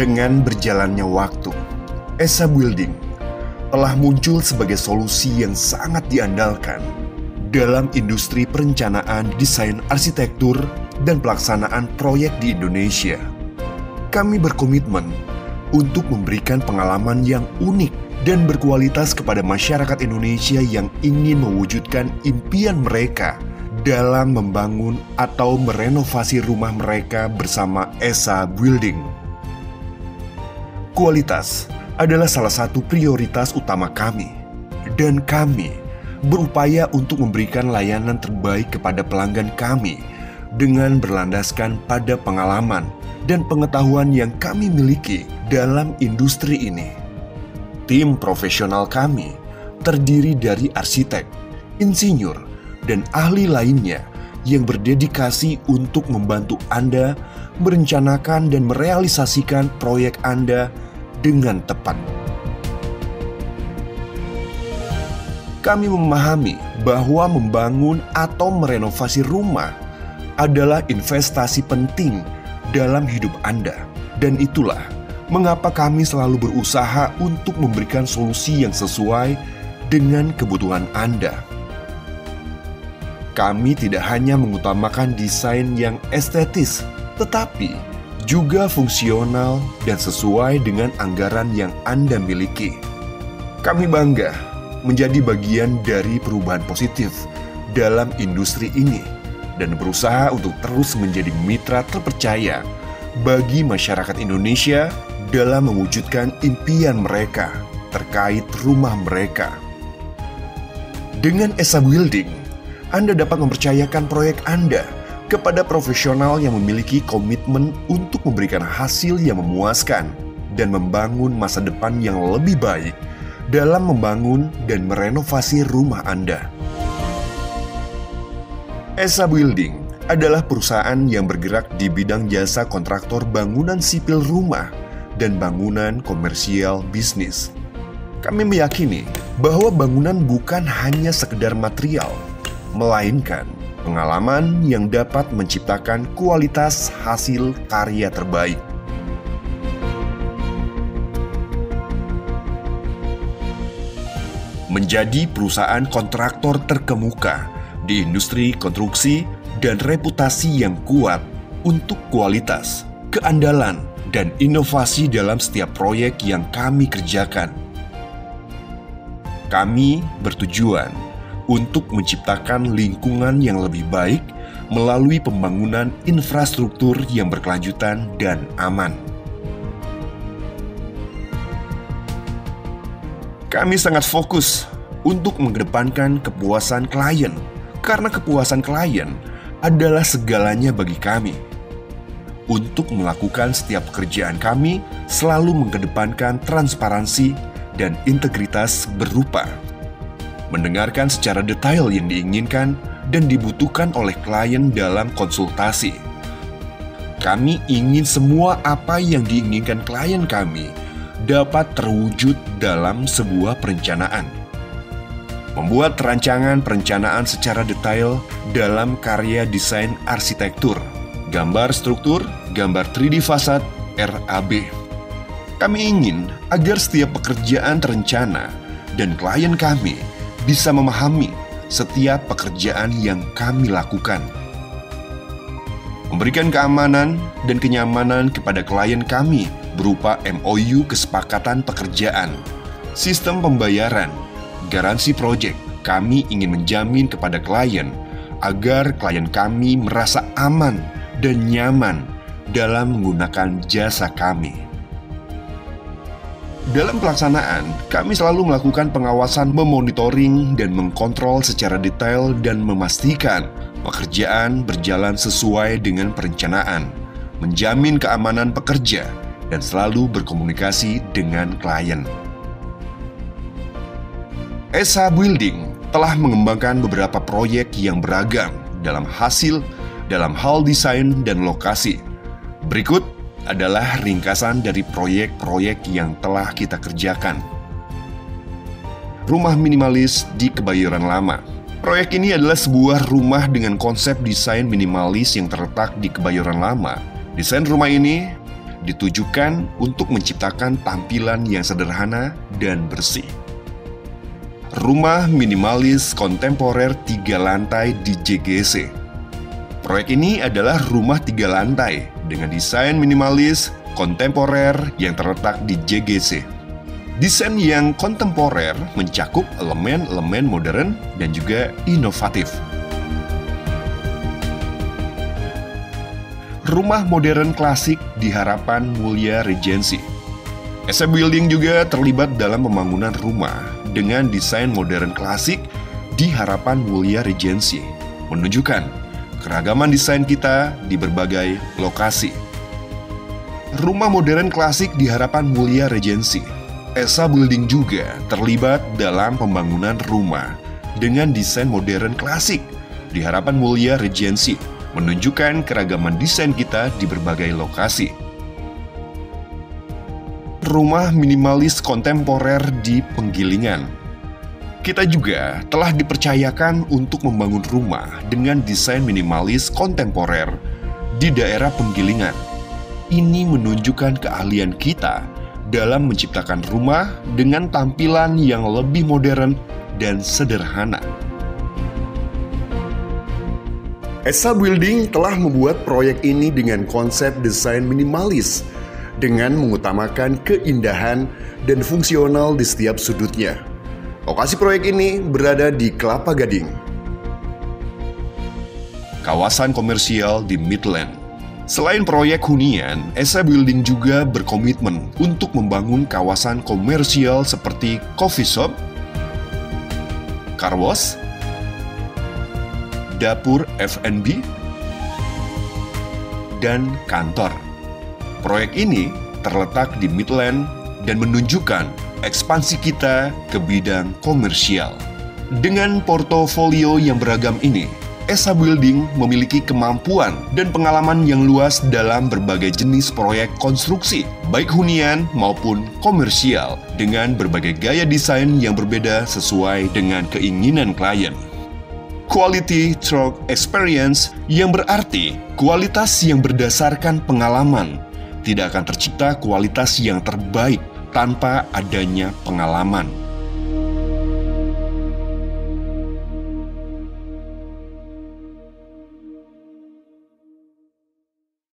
Dengan berjalannya waktu, ESA Building telah muncul sebagai solusi yang sangat diandalkan dalam industri perencanaan, desain, arsitektur, dan pelaksanaan proyek di Indonesia. Kami berkomitmen untuk memberikan pengalaman yang unik dan berkualitas kepada masyarakat Indonesia yang ingin mewujudkan impian mereka dalam membangun atau merenovasi rumah mereka bersama ESA Building. Kualitas adalah salah satu prioritas utama kami, dan kami berupaya untuk memberikan layanan terbaik kepada pelanggan kami dengan berlandaskan pada pengalaman dan pengetahuan yang kami miliki dalam industri ini. Tim profesional kami terdiri dari arsitek, insinyur, dan ahli lainnya yang berdedikasi untuk membantu Anda merencanakan dan merealisasikan proyek Anda dengan tepat. Kami memahami bahwa membangun atau merenovasi rumah adalah investasi penting dalam hidup Anda, dan itulah mengapa kami selalu berusaha untuk memberikan solusi yang sesuai dengan kebutuhan Anda. Kami tidak hanya mengutamakan desain yang estetis, tetapi juga fungsional dan sesuai dengan anggaran yang Anda miliki. Kami bangga menjadi bagian dari perubahan positif dalam industri ini dan berusaha untuk terus menjadi mitra terpercaya bagi masyarakat Indonesia dalam mewujudkan impian mereka terkait rumah mereka. Dengan ESA Building, Anda dapat mempercayakan proyek Anda kepada profesional yang memiliki komitmen untuk memberikan hasil yang memuaskan dan membangun masa depan yang lebih baik dalam membangun dan merenovasi rumah Anda. ESA Building adalah perusahaan yang bergerak di bidang jasa kontraktor bangunan sipil rumah dan bangunan komersial bisnis. Kami meyakini bahwa bangunan bukan hanya sekedar material, melainkan pengalaman yang dapat menciptakan kualitas hasil karya terbaik. Menjadi perusahaan kontraktor terkemuka di industri konstruksi dan reputasi yang kuat untuk kualitas, keandalan, dan inovasi dalam setiap proyek yang kami kerjakan. Kami bertujuan untuk menciptakan lingkungan yang lebih baik melalui pembangunan infrastruktur yang berkelanjutan dan aman. Kami sangat fokus untuk mengedepankan kepuasan klien, karena kepuasan klien adalah segalanya bagi kami. Untuk melakukan setiap pekerjaan kami selalu mengedepankan transparansi dan integritas berupa mendengarkan secara detail yang diinginkan dan dibutuhkan oleh klien dalam konsultasi. Kami ingin semua apa yang diinginkan klien kami dapat terwujud dalam sebuah perencanaan. Membuat rancangan perencanaan secara detail dalam karya desain arsitektur, gambar struktur, gambar 3D fasad, RAB. Kami ingin agar setiap pekerjaan terencana dan klien kami bisa memahami setiap pekerjaan yang kami lakukan. Memberikan keamanan dan kenyamanan kepada klien kami berupa MOU kesepakatan pekerjaan, sistem pembayaran, garansi proyek. Kami ingin menjamin kepada klien agar klien kami merasa aman dan nyaman dalam menggunakan jasa kami. Dalam pelaksanaan, kami selalu melakukan pengawasan, memonitoring, dan mengkontrol secara detail dan memastikan pekerjaan berjalan sesuai dengan perencanaan, menjamin keamanan pekerja, dan selalu berkomunikasi dengan klien. ESA Building telah mengembangkan beberapa proyek yang beragam dalam hal desain dan lokasi. Berikut adalah ringkasan dari proyek-proyek yang telah kita kerjakan. Rumah minimalis di Kebayoran Lama. Proyek ini adalah sebuah rumah dengan konsep desain minimalis yang terletak di Kebayoran Lama. Desain rumah ini ditujukan untuk menciptakan tampilan yang sederhana dan bersih. Rumah minimalis kontemporer 3 lantai di JGC. Proyek ini adalah rumah 3 lantai dengan desain minimalis kontemporer yang terletak di JGC. Desain yang kontemporer mencakup elemen-elemen modern dan juga inovatif. Rumah modern klasik di Harapan Mulia Regency. SA Building juga terlibat dalam pembangunan rumah dengan desain modern klasik di Harapan Mulia Regency, menunjukkan keragaman desain kita di berbagai lokasi. Rumah modern klasik di Harapan Mulia Regency. SA Building juga terlibat dalam pembangunan rumah dengan desain modern klasik di Harapan Mulia Regency, menunjukkan keragaman desain kita di berbagai lokasi. Rumah minimalis kontemporer di Penggilingan. Kita juga telah dipercayakan untuk membangun rumah dengan desain minimalis kontemporer di daerah Penggilingan. Ini menunjukkan keahlian kita dalam menciptakan rumah dengan tampilan yang lebih modern dan sederhana. SA Building telah membuat proyek ini dengan konsep desain minimalis, dengan mengutamakan keindahan dan fungsional di setiap sudutnya. Lokasi proyek ini berada di Kelapa Gading. Kawasan komersial di Midland. Selain proyek hunian, SA Building juga berkomitmen untuk membangun kawasan komersial seperti coffee shop, car wash, dapur F&B, dan kantor. Proyek ini terletak di Midland dan menunjukkan ekspansi kita ke bidang komersial. Dengan portofolio yang beragam ini, SA Building memiliki kemampuan dan pengalaman yang luas dalam berbagai jenis proyek konstruksi, baik hunian maupun komersial, dengan berbagai gaya desain yang berbeda sesuai dengan keinginan klien. Quality through experience, yang berarti kualitas yang berdasarkan pengalaman. Tidak akan tercipta kualitas yang terbaik tanpa adanya pengalaman.